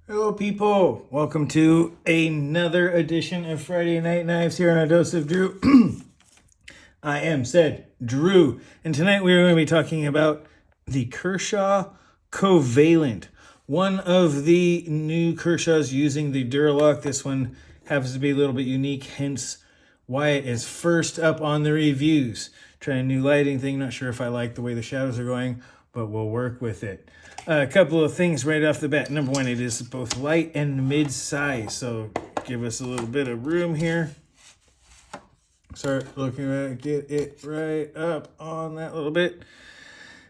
Hello, people. Welcome to another edition of Friday Night Knives here on A Dose of Drew. I am said Drew, and tonight we are going to be talking about the Kershaw Covalent, one of the new Kershaws using the Duralock. This one happens to be a little bit unique, hence why it is first up on the reviews. Trying a new lighting thing. Not sure if I like the way the shadows are going, but we'll work with it. A couple of things right off the bat. Number one, it is both light and mid-size, so give us a little bit of room here. Start looking at it, get it right up on that little bit.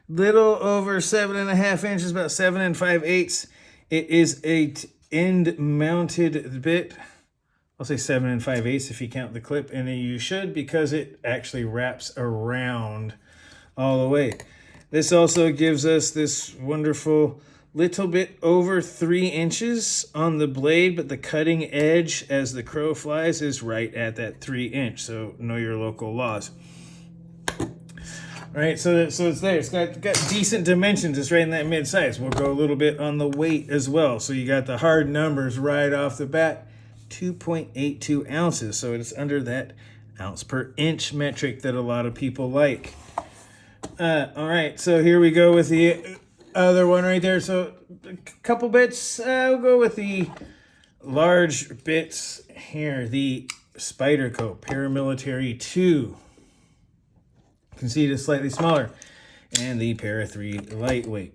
Little over 7.5 inches, about 7 5/8. It is a end-mounted bit. I'll say 7 5/8 if you count the clip, and you should because it actually wraps around all the way. This also gives us this wonderful little bit over 3 inches on the blade, but the cutting edge as the crow flies is right at that 3 inch. So know your local laws. All right, so it's there. It's got decent dimensions. It's right in that mid size. We'll go a little bit on the weight as well. So you got the hard numbers right off the bat, 2.82 ounces. So it's under that ounce per inch metric that a lot of people like. All right, so here we go with the other one right there. So a couple bits. We'll go with the large bits here. The Spyderco Paramilitary 2. You can see it is slightly smaller. And the Para 3 lightweight.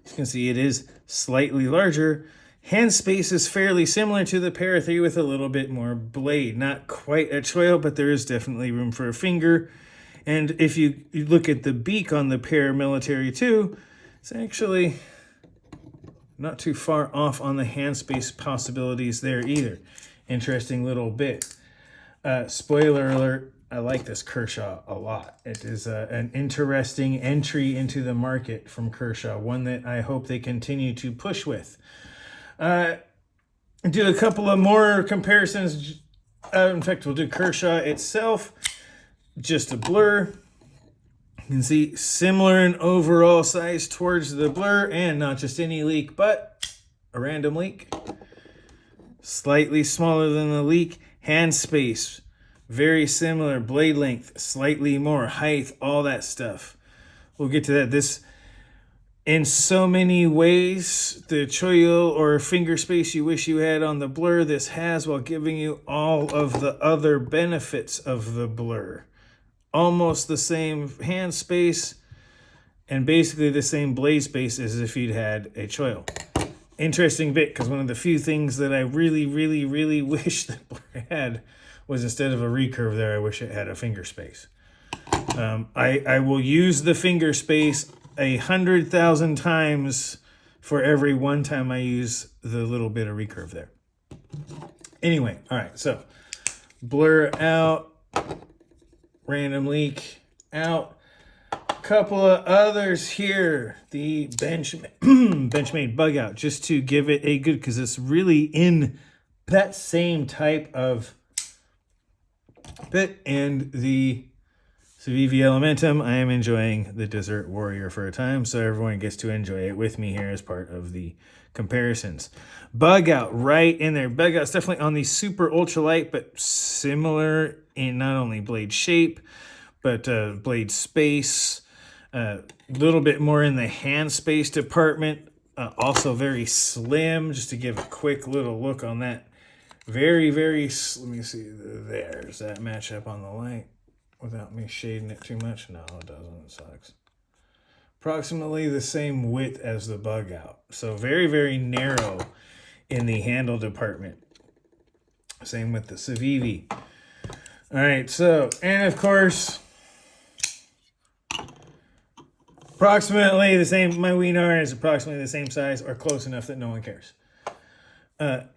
You can see it is slightly larger. Hand space is fairly similar to the Para 3 with a little bit more blade. Not quite a choil, but there is definitely room for a finger. And if you look at the beak on the Paramilitary 2, it's actually not too far off on the hand space possibilities there either. Interesting little bit. Spoiler alert, I like this Kershaw a lot. It is an interesting entry into the market from Kershaw, one that I hope they continue to push with. Do a couple of more comparisons. In fact, we'll do Kershaw itself. Just a blur. You can see similar in overall size towards the blur, and not just any leak, but a random leak. Slightly smaller than the leak. Hand space, very similar. Blade length, slightly more. Height, all that stuff. We'll get to that. This, in so many ways, the choil or finger space you wish you had on the blur, this has, while giving you all of the other benefits of the blur. Almost the same hand space and basically the same blade space as if you'd had a choil. Interesting bit, because one of the few things that I really wish that blur had was, instead of a recurve there, I wish it had a finger space. I will use the finger space 100,000 times for every one time I use the little bit of recurve there. Anyway, all right, so blur out. Random leak out. Couple of others here. The Benchmade bug out, just to give it a good, because it's really in that same type of bit. And the Civivi Elementum, I am enjoying the Desert Warrior for a time, so everyone gets to enjoy it with me here as part of the comparisons. Bug out right in there. Bug out's definitely on the super ultralight, but similar in not only blade shape, but blade space. A little bit more in the hand space department. Also very slim, just to give a quick little look on that. Very, let me see. There's that match up on the light without me shading it too much. No, it doesn't. It sucks. Approximately the same width as the bug out. So very narrow in the handle department. Same with the Civivi. All right, so, and of course, approximately the same, my ween iron is approximately the same size or close enough that no one cares.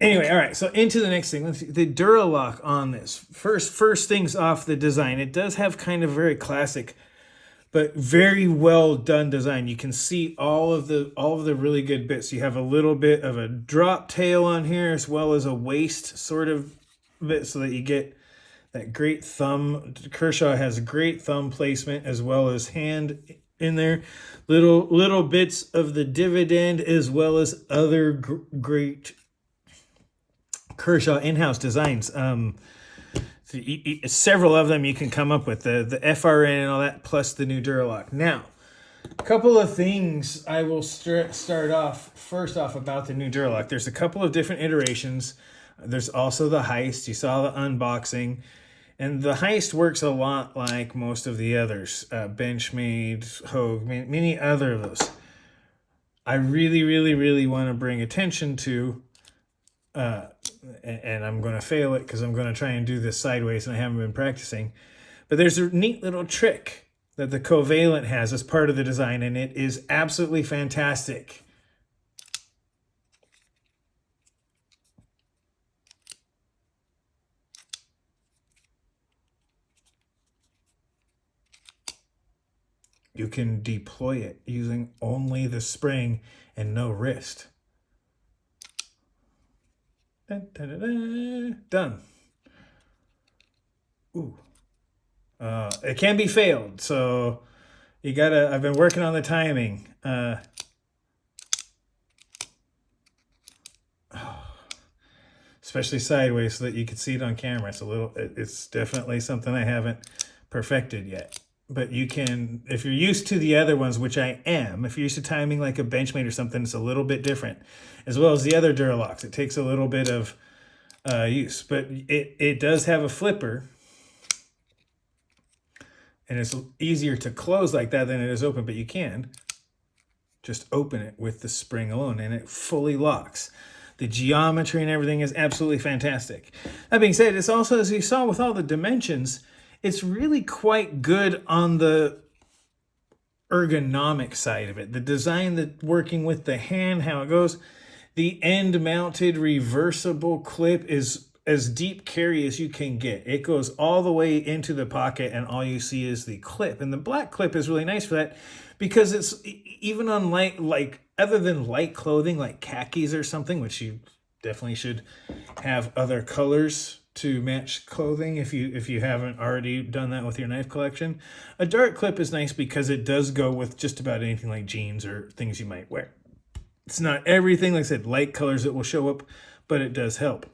Anyway, all right, so into the next thing. Let's see, the Duralock on this. First things off, the design. It does have kind of very classic, but very well done design. You can see all of the really good bits. You have a little bit of a drop tail on here, as well as a waist sort of bit, so that you get that great thumb. Kershaw has great thumb placement as well as hand in there. Little bits of the dividend, as well as other great Kershaw in-house designs. Several of them you can come up with, the FRN and all that, plus the new Duralock. Now, a couple of things I will start off first off about the new Duralock. There's a couple of different iterations. There's also the Heist. You saw the unboxing. And the Heist works a lot like most of the others. Benchmade, Hogue, many other of those. I really want to bring attention to, and I'm going to fail it because I'm going to try and do this sideways and I haven't been practicing. But there's a neat little trick that the Covalent has as part of the design, and it is absolutely fantastic. You can deploy it using only the spring and no wrist. Done. Ooh. It can be failed, so you gotta, I've been working on the timing. Especially sideways so that you can see it on camera. It's definitely something I haven't perfected yet. But you can, if you're used to the other ones, which I am, if you're used to timing like a Benchmade or something, it's a little bit different. As well as the other Duralocks. It takes a little bit of use. But it does have a flipper. And it's easier to close like that than it is open. But you can just open it with the spring alone, and it fully locks. The geometry and everything is absolutely fantastic. That being said, it's also, as you saw with all the dimensions, it's really quite good on the ergonomic side of it. The design, that working with the hand, how it goes. The end-mounted reversible clip is as deep carry as you can get. It goes all the way into the pocket, and all you see is the clip. And the black clip is really nice for that, because it's even on like other than light clothing like khakis or something, which you definitely should have other colors to match clothing if you haven't already done that with your knife collection. A dart clip is nice because it does go with just about anything like jeans or things you might wear. It's not everything, like I said, light colors that will show up, but it does help.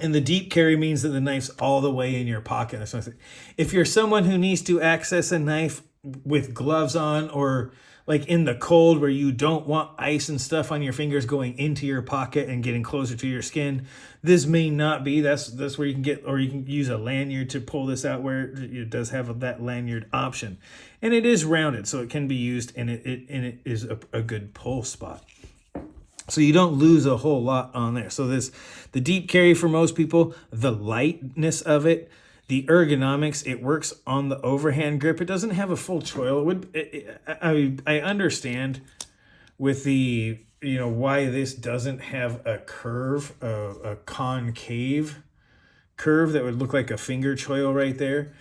And the deep carry means that the knife's all the way in your pocket. That's what I said. If you're someone who needs to access a knife with gloves on, or like in the cold where you don't want ice and stuff on your fingers going into your pocket and getting closer to your skin, this may not be. That's where you can get, or you can use a lanyard to pull this out, where it does have that lanyard option. And it is rounded, so it can be used, and it is a good pull spot. So you don't lose a whole lot on there. So the deep carry for most people, the lightness of it, the ergonomics, it works on the overhand grip. It doesn't have a full choil. I understand with the, why this doesn't have a curve, a concave curve that would look like a finger choil right there.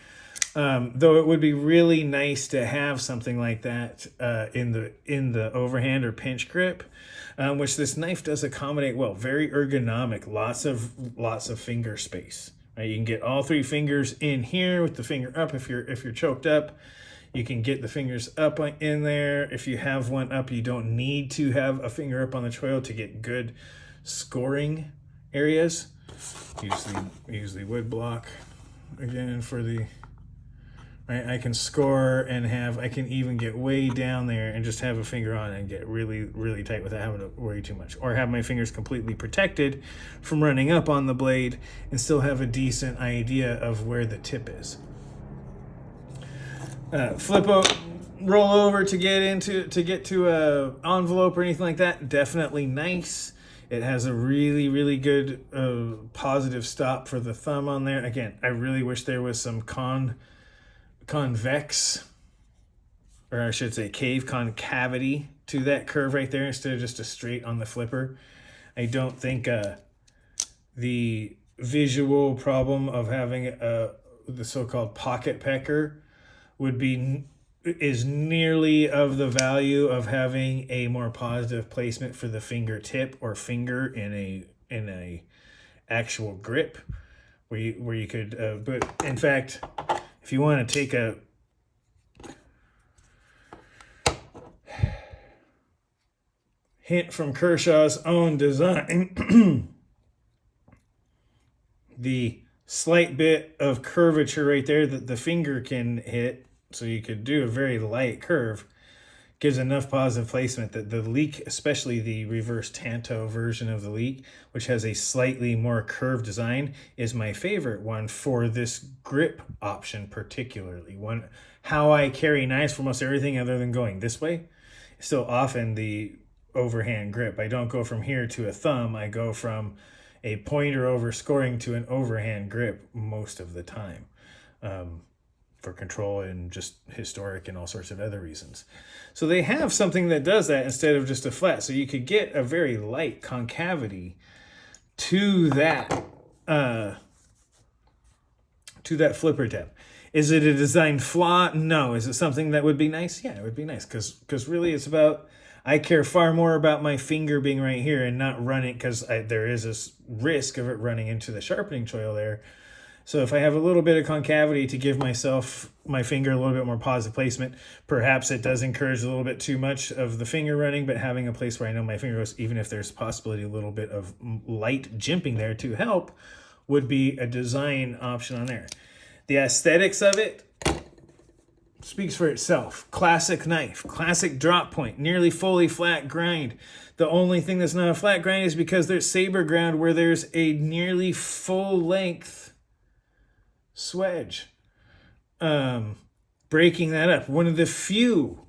Though it would be really nice to have something like that in the overhand or pinch grip, which this knife does accommodate well. Very ergonomic, lots of finger space. Right? You can get all three fingers in here with the finger up. If you're choked up, you can get the fingers up in there. If you have one up, you don't need to have a finger up on the choil to get good scoring areas. Use the wood block again for the. Right, I can score and I can even get way down there and just have a finger on it and get really, really tight without having to worry too much. Or have my fingers completely protected from running up on the blade and still have a decent idea of where the tip is. Roll over to get to a envelope or anything like that. Definitely nice. It has a really, really good positive stop for the thumb on there. Again, I really wish there was some convex, or I should say concavity to that curve right there instead of just a straight on the flipper. I don't think the visual problem of having the so-called pocket pecker is nearly of the value of having a more positive placement for the fingertip or finger in a actual grip where you could but in fact, if you want to take hint from Kershaw's own design. The slight bit of curvature right there that the finger can hit, so you could do a very light curve, gives enough positive placement that the leak, especially the reverse Tanto version of the leak, which has a slightly more curved design, is my favorite one for this grip option particularly. How I carry knives for almost everything other than going this way, still often the overhand grip. I don't go from here to a thumb. I go from a pointer over scoring to an overhand grip most of the time. For control and just historic and all sorts of other reasons. So they have something that does that instead of just a flat. So you could get a very light concavity to that flipper tip. Is it a design flaw? No. Is it something that would be nice? Yeah, it would be nice because really it's about, I care far more about my finger being right here and not running, because there is this risk of it running into the sharpening choil there. So if I have a little bit of concavity to give my finger a little bit more positive placement, perhaps it does encourage a little bit too much of the finger running, but having a place where I know my finger goes, even if there's possibility a little bit of light jimping there to help, would be a design option on there. The aesthetics of it speaks for itself. Classic knife, classic drop point, nearly fully flat grind. The only thing that's not a flat grind is because there's saber ground where there's a nearly full length swedge, breaking that up. One of the few,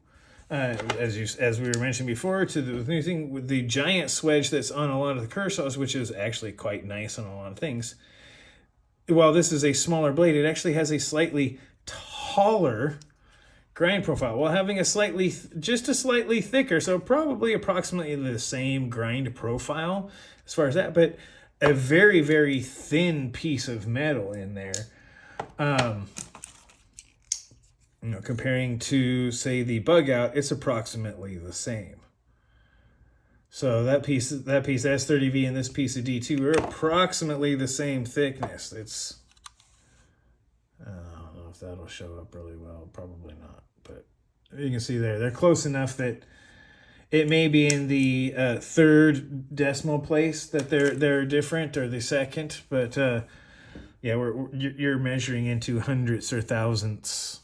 as we were mentioning before, to the new thing with the giant swedge that's on a lot of the Kershaws, which is actually quite nice on a lot of things. While this is a smaller blade, it actually has a slightly taller grind profile, while having just a slightly thicker, so probably approximately the same grind profile as far as that, but a very, very thin piece of metal in there. Comparing to, say, the bug out, it's approximately the same. So that piece S30V and this piece of D2 are approximately the same thickness. I don't know if that'll show up really well. Probably not. But you can see they're close enough that it may be in the third decimal place that they're different, or the second. But yeah, you're measuring into hundredths or thousandths,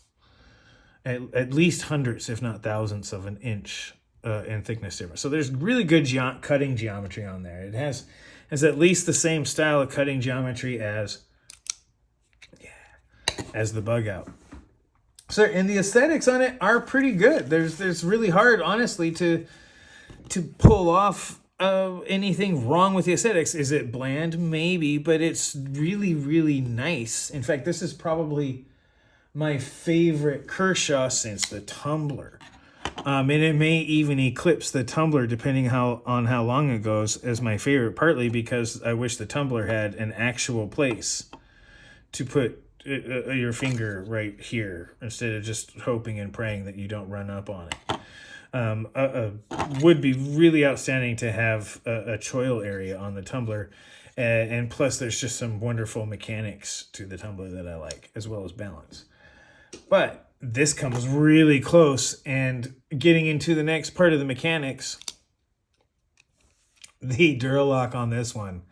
at least hundredths, if not thousandths of an inch in thickness difference. So there's really good cutting geometry on there. It has at least the same style of cutting geometry as the bug out. So, and the aesthetics on it are pretty good. There's really hard, honestly, to pull off anything wrong with the aesthetics. Is it bland? Maybe, but it's really, really nice. In fact, this is probably my favorite Kershaw since the Tumbler. And it may even eclipse the Tumbler depending on how long it goes as my favorite, partly because I wish the Tumbler had an actual place to put your finger right here instead of just hoping and praying that you don't run up on it. Would be really outstanding to have a choil area on the Tumbler, and plus there's just some wonderful mechanics to the Tumbler that I like, as well as balance. But this comes really close, and getting into the next part of the mechanics, the Duralock on this one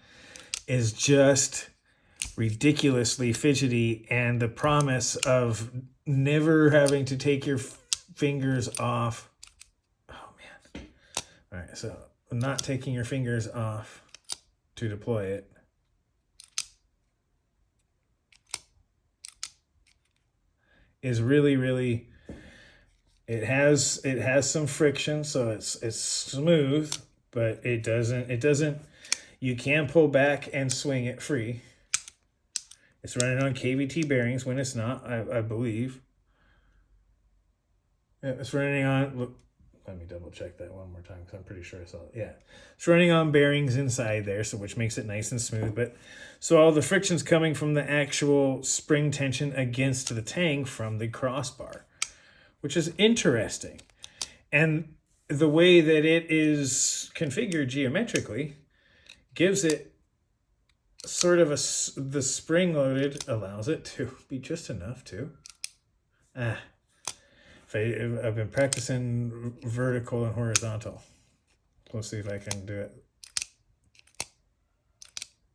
is just ridiculously fidgety, and the promise of never having to take your fingers off. Oh man. All right, so not taking your fingers off to deploy it. Is really, really, it has some friction, so it's smooth, but it doesn't, you can pull back and swing it free. It's running on KVT bearings when it's not, I believe. Yeah, it's running on, look, let me double check that one more time because I'm pretty sure I saw it. Yeah, it's running on bearings inside there, so which makes it nice and smooth. But so all the friction's coming from the actual spring tension against the tang from the crossbar, which is interesting. And the way that it is configured geometrically gives it sort of the spring loaded allows it to be just enough to. I've been practicing vertical and horizontal. We'll see if I can do it.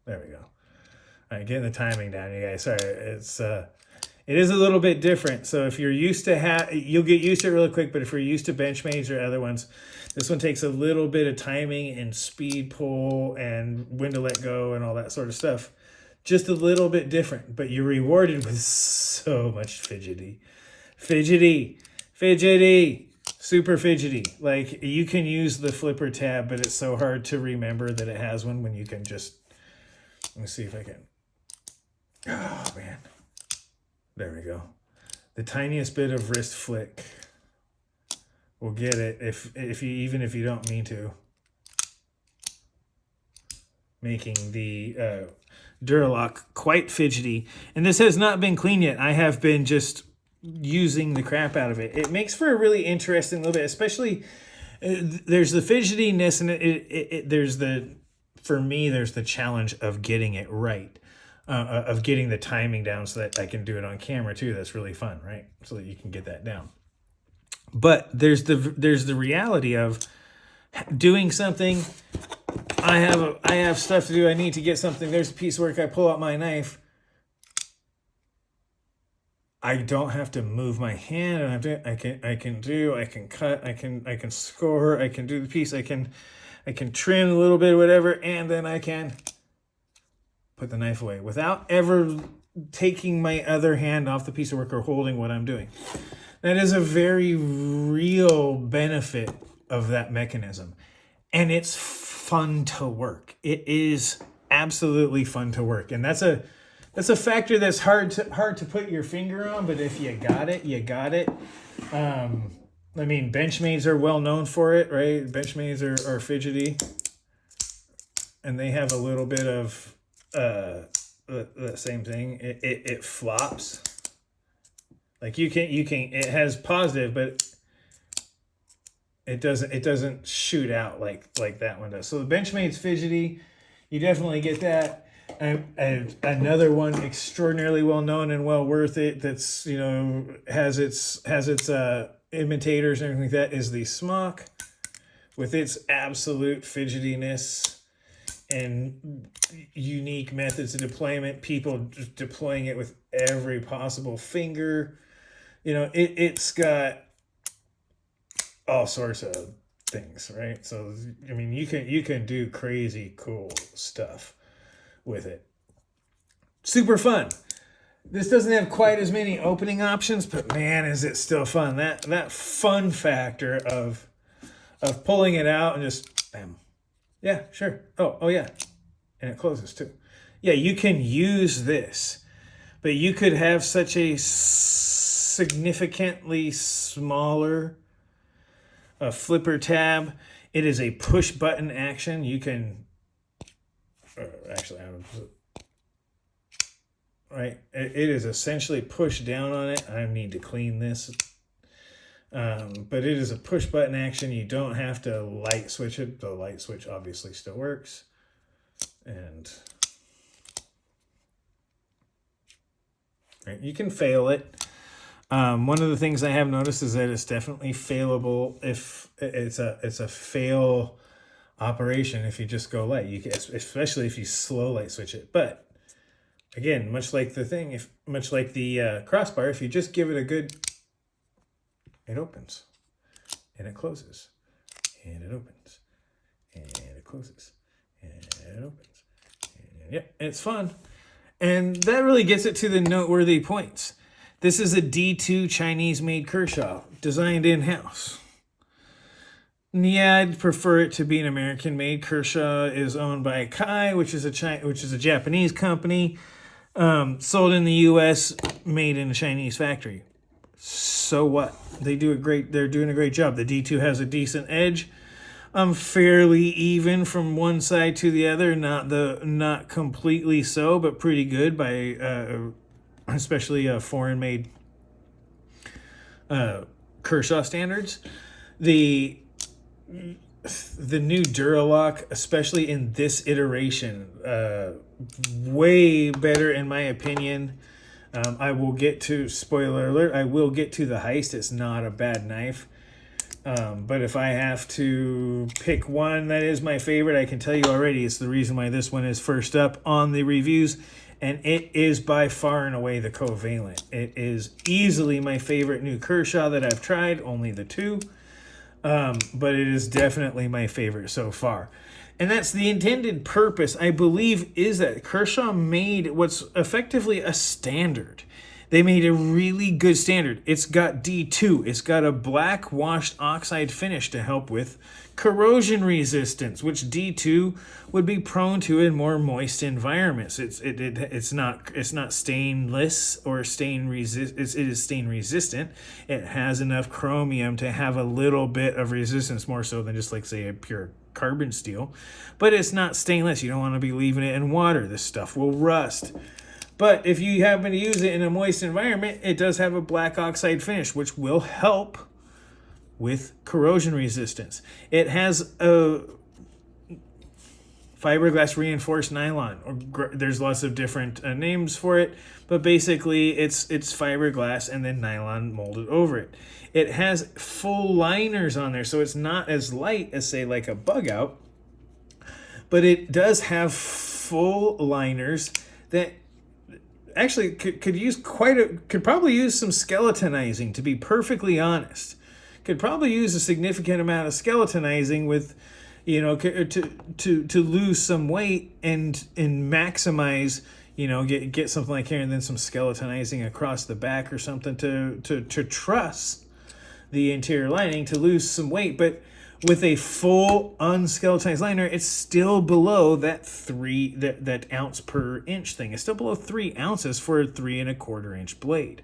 There we go. All right, getting the timing down, you guys. Sorry, it is a little bit different. So if you're used to you'll get used to it really quick. But if you're used to Benchmade's or other ones, this one takes a little bit of timing and speed pull and when to let go and all that sort of stuff. Just a little bit different, but you're rewarded with so much fidgety, super fidgety. Like, you can use the flipper tab, but it's so hard to remember that it has one when you can just, let me see if I can. Oh man, there we go. The tiniest bit of wrist flick will get it even if you don't mean to. Making the Duralock quite fidgety. And this has not been cleaned yet. I have been just using the crap out of it. It makes for a really interesting little bit, especially there's the fidgetiness and for me, there's the challenge of getting it right, of getting the timing down so that I can do it on camera too. That's really fun, right? So that you can get that down. But there's the reality of doing something. I have stuff to do. I need to get something. There's a piece of work. I pull out my knife. I don't have to move my hand. I can cut. I can score. I can do the piece. I can trim a little bit, whatever, and then I can put the knife away without ever taking my other hand off the piece of work or holding what I'm doing. That is a very real benefit of that mechanism. And it's fun to work. It is absolutely fun to work. And that's a factor that's hard to put your finger on, but if you got it, you got it. I mean, Benchmades are well known for it, right? Benchmades are fidgety. And they have a little bit of the same thing. It flops. Like you can it has positive, but it doesn't shoot out like that one does. So the Benchmade's fidgety, you definitely get that. And another one extraordinarily well known and well worth it, that's, you know, has its imitators and everything like that, is the Smock, with its absolute fidgetiness and unique methods of deployment, people just deploying it with every possible finger. You know, it's got all sorts of things, right? So I mean, you can do crazy cool stuff with it. Super fun. This doesn't have quite as many opening options, but man, is it still fun. That fun factor of pulling it out and just bam. Yeah, sure. Oh yeah. And it closes too. Yeah, you can use this, but you could have such a significantly smaller flipper tab. It is a push button action. You can actually, right? It is essentially push down on it. I need to clean this. But it is a push button action. You don't have to light switch it. The light switch obviously still works. And right, you can fail it. One of the things I have noticed is that it's definitely failable if it's a fail operation if you just go light. You can, especially if you slow light switch it. But again, much like the crossbar, if you just give it a good, it opens and it closes and it opens and it closes and it opens. And yeah, it's fun. And that really gets it to the noteworthy points. This is a D2 Chinese-made Kershaw, designed in-house. Yeah, I'd prefer it to be an American-made. Kershaw is owned by Kai, which is a Japanese company, sold in the U.S., made in a Chinese factory. So what? They're doing a great job. The D2 has a decent edge. Fairly even from one side to the other, not completely so, but pretty good by especially foreign-made Kershaw standards. The new Duralock, especially in this iteration, way better in my opinion. I will get to, spoiler alert, I will get to the heist. It's not a bad knife. But if I have to pick one that is my favorite, I can tell you already it's the reason why this one is first up on the reviews, and it is by far and away the Covalent. It is easily my favorite new Kershaw that I've tried, only the two, but it is definitely my favorite so far. And that's the intended purpose, I believe, is that Kershaw made what's effectively a standard. They made a really good standard. It's got D2. It's got a black washed oxide finish to help with corrosion resistance, which D2 would be prone to in more moist environments. It's not stainless or stain resist. It is stain resistant. It has enough chromium to have a little bit of resistance, more so than just like say a pure carbon steel. But it's not stainless. You don't want to be leaving it in water. This stuff will rust. But if you happen to use it in a moist environment, it does have a black oxide finish, which will help with corrosion resistance. It has a fiberglass reinforced nylon. There's lots of different names for it, but basically it's fiberglass and then nylon molded over it. It has full liners on there, so it's not as light as, say, like a bug out, but it does have full liners that actually could probably use some skeletonizing, to be perfectly honest. Could probably use a significant amount of skeletonizing with, to lose some weight and maximize, get something like here and then some skeletonizing across the back or something to truss the interior lining to lose some weight. But with a full unskeletonized liner, it's still below that ounce per inch thing. It's still below 3 ounces for a 3 1/4 inch blade.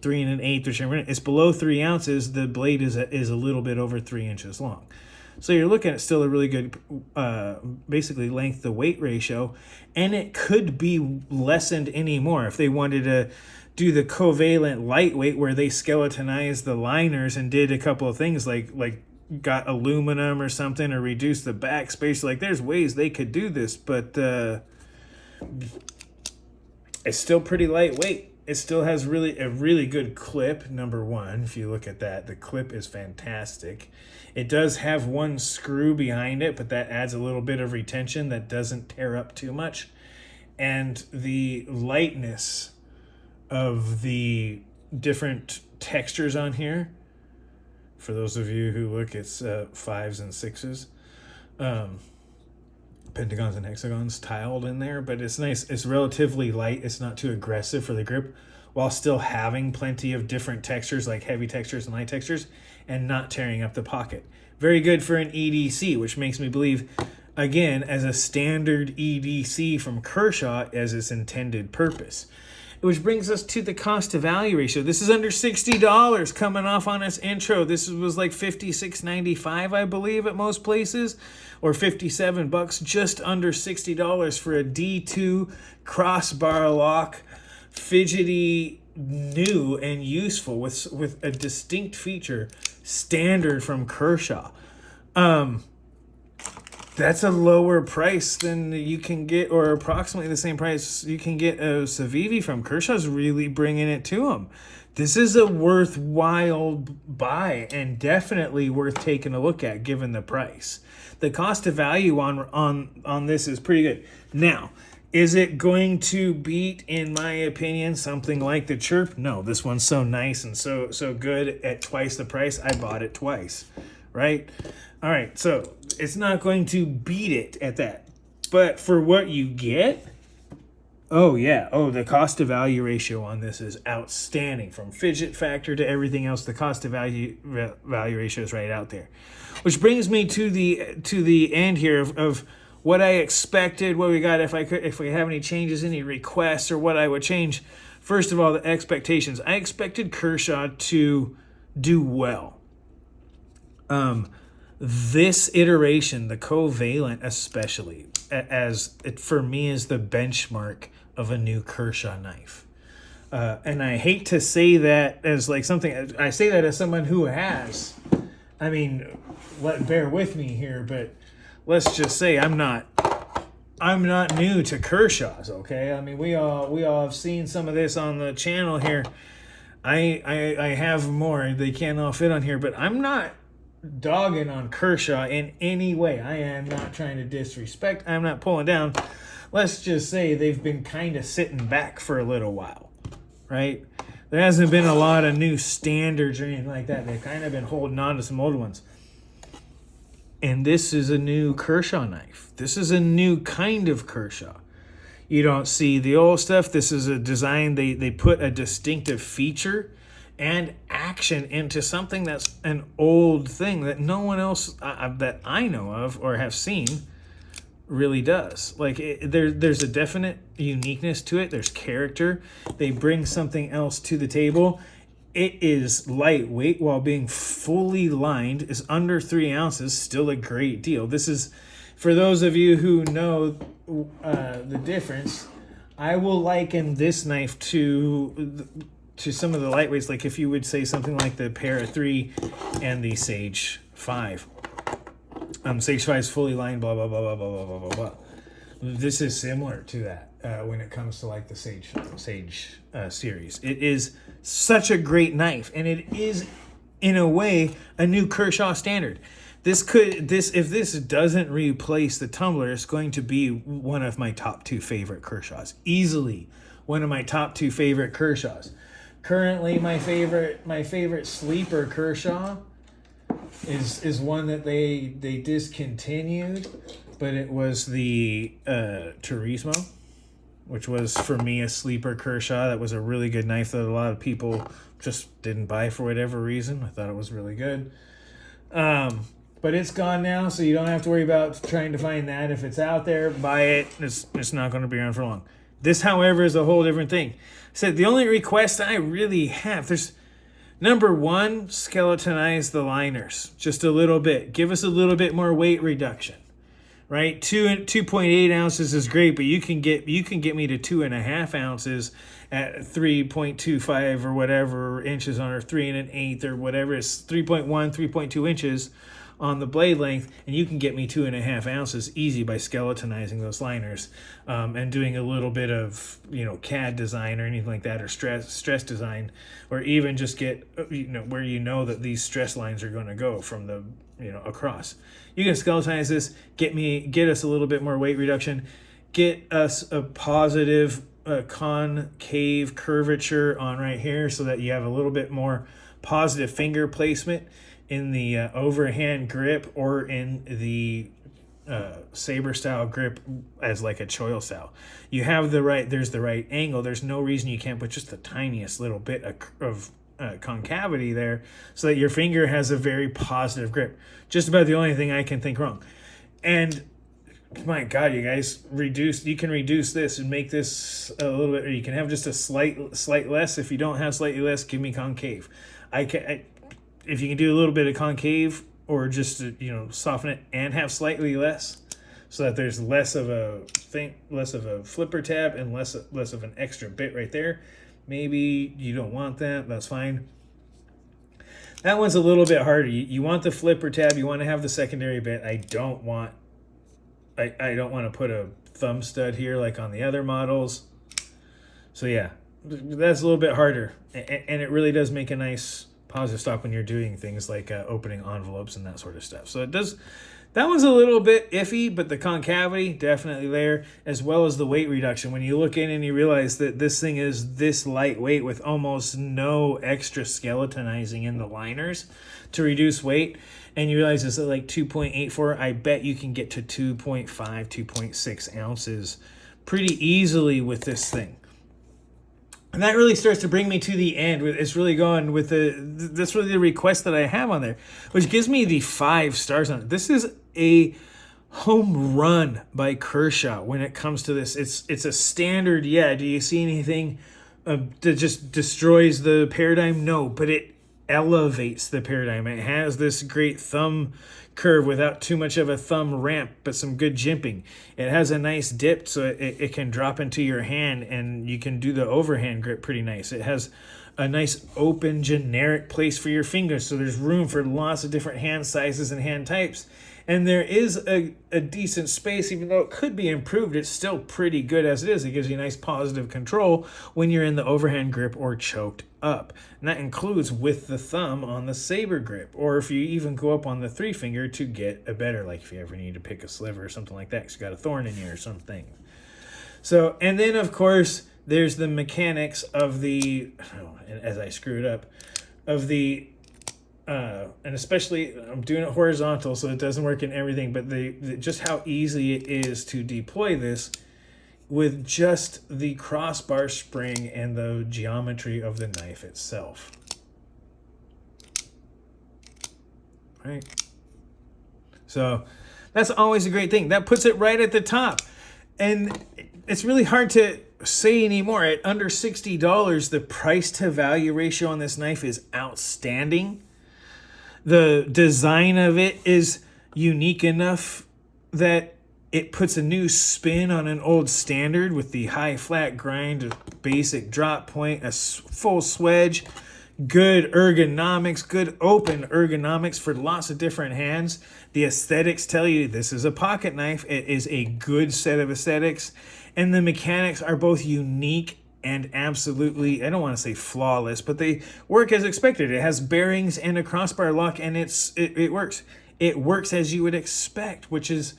3 1/8, whichever. It's below 3 ounces. The blade is a little bit over 3 inches long. So you're looking at still a really good, basically length to weight ratio, and it could be lessened anymore if they wanted to do the Covalent lightweight, where they skeletonized the liners and did a couple of things like got aluminum or something, or reduce the backspace. Like, there's ways they could do this, but it's still pretty lightweight. It still has a really good clip. Number one, if you look at that, the clip is fantastic. It does have one screw behind it, but that adds a little bit of retention that doesn't tear up too much. And the lightness of the different textures on here, for those of you who look, it's 5s and 6s, pentagons and hexagons tiled in there, but it's nice. It's relatively light. It's not too aggressive for the grip, while still having plenty of different textures, like heavy textures and light textures, and not tearing up the pocket. Very good for an EDC, which makes me believe, again, as a standard EDC from Kershaw as its intended purpose. Which brings us to the cost to value ratio. This is under $60 coming off on its intro. This was like $56.95, I believe, at most places, or $57, just under $60 for a D2 crossbar lock, fidgety, new and useful with a distinct feature, standard from Kershaw. That's a lower price than you can get, or approximately the same price you can get a Civivi from. Kershaw's really bringing it to them. This is a worthwhile buy, and definitely worth taking a look at given the price. The cost of value on this is pretty good. Now, is it going to beat, in my opinion, something like the Chirp? No, this one's so nice and so good at twice the price. I bought it twice, right? All right, so it's not going to beat it at that. But for what you get, the cost to value ratio on this is outstanding. From fidget factor to everything else, the cost to value ratio is right out there. Which brings me to the end here of what I expected, what we got, if we have any changes, any requests, or what I would change. First of all, the expectations. I expected Kershaw to do well. This iteration, the Covalent especially, as it for me is the benchmark of a new Kershaw knife. And I hate to say that as like something, I say that as someone who has. I mean, bear with me here, but let's just say I'm not new to Kershaw's, okay? I mean, we all have seen some of this on the channel here. I have more. They can't all fit on here, but I'm not dogging on Kershaw in any way. I am not trying to disrespect. I'm not pulling down. Let's just say they've been kind of sitting back for a little while, right? There hasn't been a lot of new standards or anything like that. They've kind of been holding on to some old ones. And this is a new Kershaw knife. This is a new kind of Kershaw. You don't see the old stuff. This is a design. They put a distinctive feature and action into something that's an old thing that no one else that I know of or have seen really does. Like there's a definite uniqueness to it. There's character. They bring something else to the table. It is lightweight while being fully lined. Is under 3 ounces. Still a great deal. This is, for those of you who know the difference, I will liken this knife to some of the lightweights. Like if you would say something like the Para 3 and the Sage 5. Sage 5 is fully lined, blah, blah, blah, blah, blah, blah, blah, blah. This is similar to that when it comes to like the Sage series. It is such a great knife, and it is, in a way, a new Kershaw standard. If this doesn't replace the tumbler, it's going to be one of my top 2 favorite Kershaws. Easily one of my top 2 favorite Kershaws. Currently, my favorite sleeper Kershaw is one that they discontinued, but it was the Turismo, which was for me a sleeper Kershaw. That was a really good knife that a lot of people just didn't buy for whatever reason. I thought it was really good. But it's gone now, so you don't have to worry about trying to find that. If it's out there, buy it. It's not going to be around for long. This, however, is a whole different thing. So the only request I really have, there's number 1, skeletonize the liners just a little bit. Give us a little bit more weight reduction, right? 2.8 ounces is great, but you can get me to 2.5 ounces at 3.25 or whatever inches on, or 3 1/8 or whatever. It's 3.1, 3.2 inches on the blade length, and you can get me 2.5 ounces easy by skeletonizing those liners and doing a little bit of CAD design or anything like that, or stress design, or even just get where that these stress lines are going to go from the across. You can skeletonize this, get us a little bit more weight reduction, get us a positive concave curvature on right here, so that you have a little bit more positive finger placement in the overhand grip, or in the saber style grip as like a choil style. You have there's the right angle. There's no reason you can't put just the tiniest little bit of concavity there, so that your finger has a very positive grip. Just about the only thing I can think wrong. And my God, you guys, you can reduce this and make this a little bit, or you can have just a slight less. If you don't have slightly less, give me concave. If you can do a little bit of concave, or just soften it and have slightly less, so that there's less of a flipper tab and less of an extra bit right there. Maybe you don't want that. That's fine. That one's a little bit harder. You want the flipper tab. You want to have the secondary bit. I don't want to put a thumb stud here like on the other models. So yeah, that's a little bit harder, and it really does make a nice positive stop when you're doing things like opening envelopes and that sort of stuff. So it does. That one's a little bit iffy, but the concavity definitely there, as well as the weight reduction. When you look in and you realize that this thing is this lightweight with almost no extra skeletonizing in the liners to reduce weight, and you realize it's at like 2.84, I bet you can get to 2.5, 2.6 ounces pretty easily with this thing. And that really starts to bring me to the end. It's really going with that's really the request that I have on there, which gives me the 5 stars on it. This is a home run by Kershaw when it comes to this. It's a standard. Yeah. Do you see anything that just destroys the paradigm? No, but it elevates the paradigm. It has this great thumb curve without too much of a thumb ramp, but some good jimping. It has a nice dip, so it can drop into your hand, and you can do the overhand grip pretty nice. It has a nice open generic place for your fingers, so there's room for lots of different hand sizes and hand types. And there is a decent space, even though it could be improved, it's still pretty good as it is. It gives you nice positive control when you're in the overhand grip or choked up. And that includes with the thumb on the saber grip, or if you even go up on the 3-finger to get a better, like if you ever need to pick a sliver or something like that, because you got a thorn in you or something. So, and then of course, there's the mechanics of the, as I screwed up, of the, and especially I'm doing it horizontal so it doesn't work in everything, but just how easy it is to deploy this with just the crossbar spring and the geometry of the knife itself. Right? So that's always a great thing. That puts it right at the top. And it's really hard to say anymore. At under $60, the price to value ratio on this knife is outstanding. The design of it is unique enough that it puts a new spin on an old standard with the high flat grind, a basic drop point, a full swedge, good ergonomics, good open ergonomics for lots of different hands. The aesthetics tell you this is a pocket knife. It is a good set of aesthetics. And the mechanics are both unique and absolutely, I don't want to say flawless, but they work as expected. It has bearings and a crossbar lock, and it works. It works as you would expect, which is,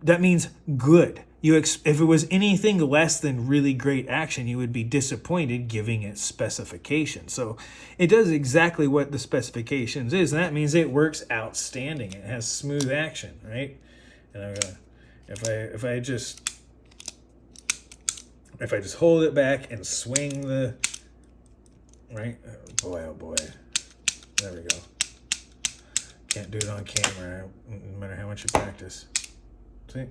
that means good. If it was anything less than really great action, you would be disappointed giving it specifications. So it does exactly what the specifications is, and that means it works outstanding. It has smooth action, right? And I'm gonna, if I just hold it back and swing the, right? Oh boy. There we go. Can't do it on camera, no matter how much you practice. See?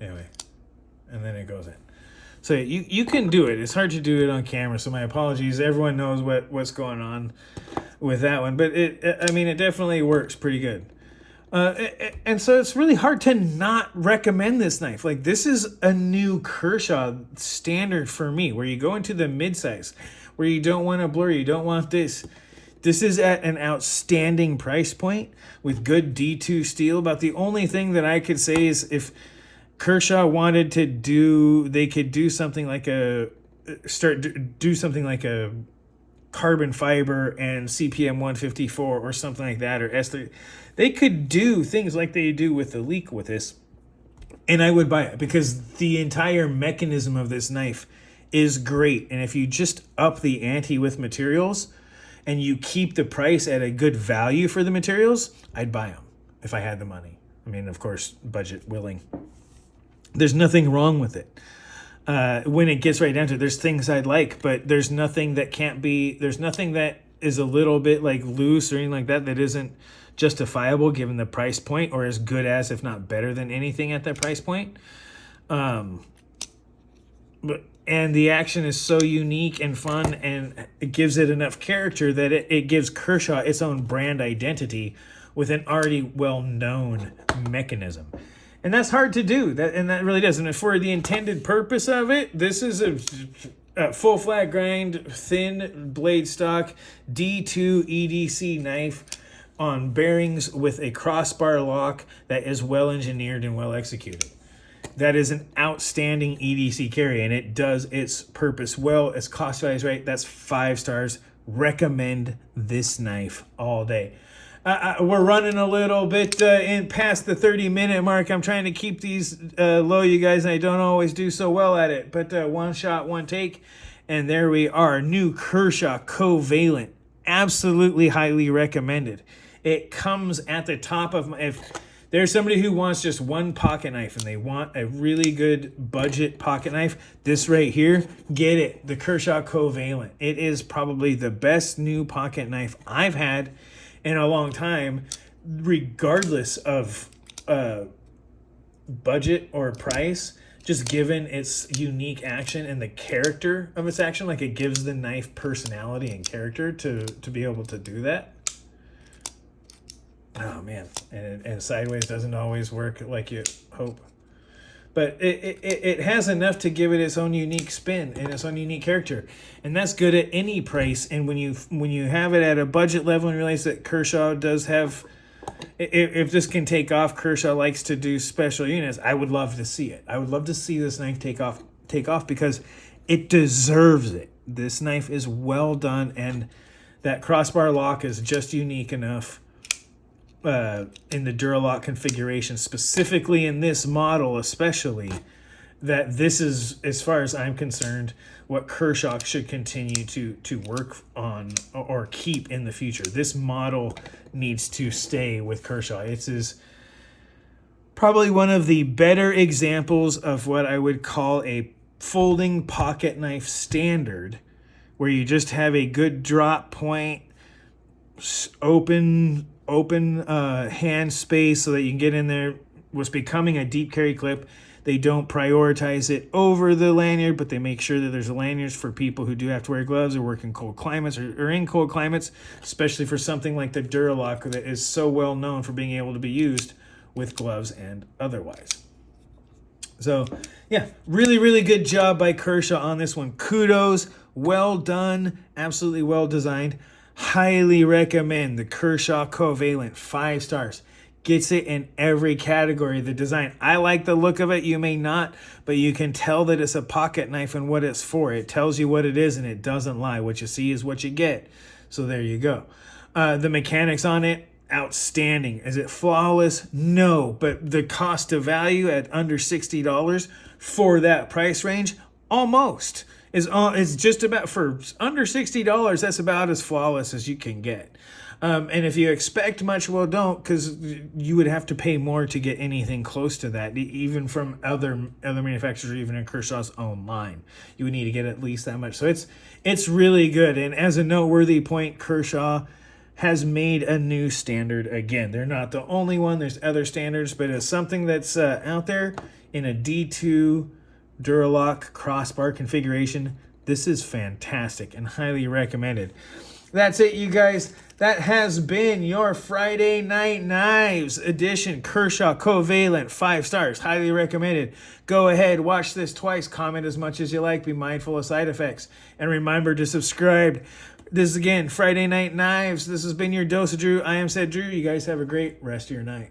Anyway, and then it goes in. So you can do it. It's hard to do it on camera, so my apologies. Everyone knows what's going on with that one. But it definitely works pretty good. And so it's really hard to not recommend this knife. Like, this is a new Kershaw standard for me, where you go into the mid-size, where you don't want to blur, you don't want this. This is at an outstanding price point with good D2 steel. About the only thing that I could say is if Kershaw wanted to do, they could do something like a carbon fiber and CPM 154 or something like that, or S3. They could do things like they do with the Leak with this, and I would buy it because the entire mechanism of this knife is great. And if you just up the ante with materials and you keep the price at a good value for the materials, I'd buy them if I had the money. I mean, of course, budget willing. There's nothing wrong with it. When it gets right down to it, there's things I'd like, but there's nothing that is a little bit like loose or anything like that isn't justifiable given the price point, or as good as, if not better than, anything at that price point. And the action is so unique and fun, and it gives it enough character that it gives Kershaw its own brand identity with an already well-known mechanism. And that's hard to do. That really does. And for the intended purpose of it, this is a full flat grind, thin blade stock, D2 EDC knife on bearings with a crossbar lock that is well engineered and well executed. That is an outstanding EDC carry, and it does its purpose well. Its cost value is right. That's 5 stars. Recommend this knife all day. We're running a little bit in past the 30-minute mark. I'm trying to keep these low, you guys, and I don't always do so well at it. But one shot, one take, and there we are. New Kershaw Covalent. Absolutely highly recommended. It comes at the top of my... If there's somebody who wants just one pocket knife and they want a really good budget pocket knife, this right here, get it. The Kershaw Covalent. It is probably the best new pocket knife I've had in a long time, regardless of budget or price, just given its unique action and the character of its action. Like, it gives the knife personality and character to be able to do that. Oh man, and sideways doesn't always work like you hope, but it has enough to give it its own unique spin and its own unique character, and that's good at any price. And when you have it at a budget level and realize that Kershaw does have if this can take off, Kershaw likes to do special units. I would love to see it. I would love to see this knife take off because it deserves it. This knife is well done, and that crossbar lock is just unique enough in the Duralock configuration, specifically in this model especially, that this is, as far as I'm concerned, what Kershaw should continue to work on or keep in the future. This model needs to stay with Kershaw. It is probably one of the better examples of what I would call a folding pocket knife standard, where you just have a good drop point, open hand space so that you can get in there. What's becoming a deep carry clip. They don't prioritize it over the lanyard, but they make sure that there's lanyards for people who do have to wear gloves or work in cold climates or in cold climates, especially for something like the Duralock that is so well known for being able to be used with gloves and otherwise. So, yeah, really, really good job by Kershaw on this one. Kudos. Well done. Absolutely well designed. Highly recommend the Kershaw Covalent. 5 stars. Gets it in every category. The design, I like the look of it. You may not, but you can tell that it's a pocket knife and what it's for. It tells you what it is, and it doesn't lie. What you see is what you get. So there you go. The mechanics on it, outstanding. Is it flawless? No, but the cost to value at under $60 for that price range, almost. It's just about, for under $60, that's about as flawless as you can get. And if you expect much, well, don't, because you would have to pay more to get anything close to that, even from other manufacturers, or even in Kershaw's own line. You would need to get at least that much. So it's really good. And as a noteworthy point, Kershaw has made a new standard again. They're not the only one. There's other standards, but it's something that's out there in a D2 Duralock crossbar configuration. This is fantastic and highly recommended. That's it, you guys. That has been your Friday Night Knives edition. Kershaw Covalent, 5 stars, highly recommended. Go ahead, watch this twice, comment as much as you like, be mindful of side effects, and remember to subscribe. This is, again, Friday Night Knives. This has been your dose of Drew. I am said Drew. You guys have a great rest of your night.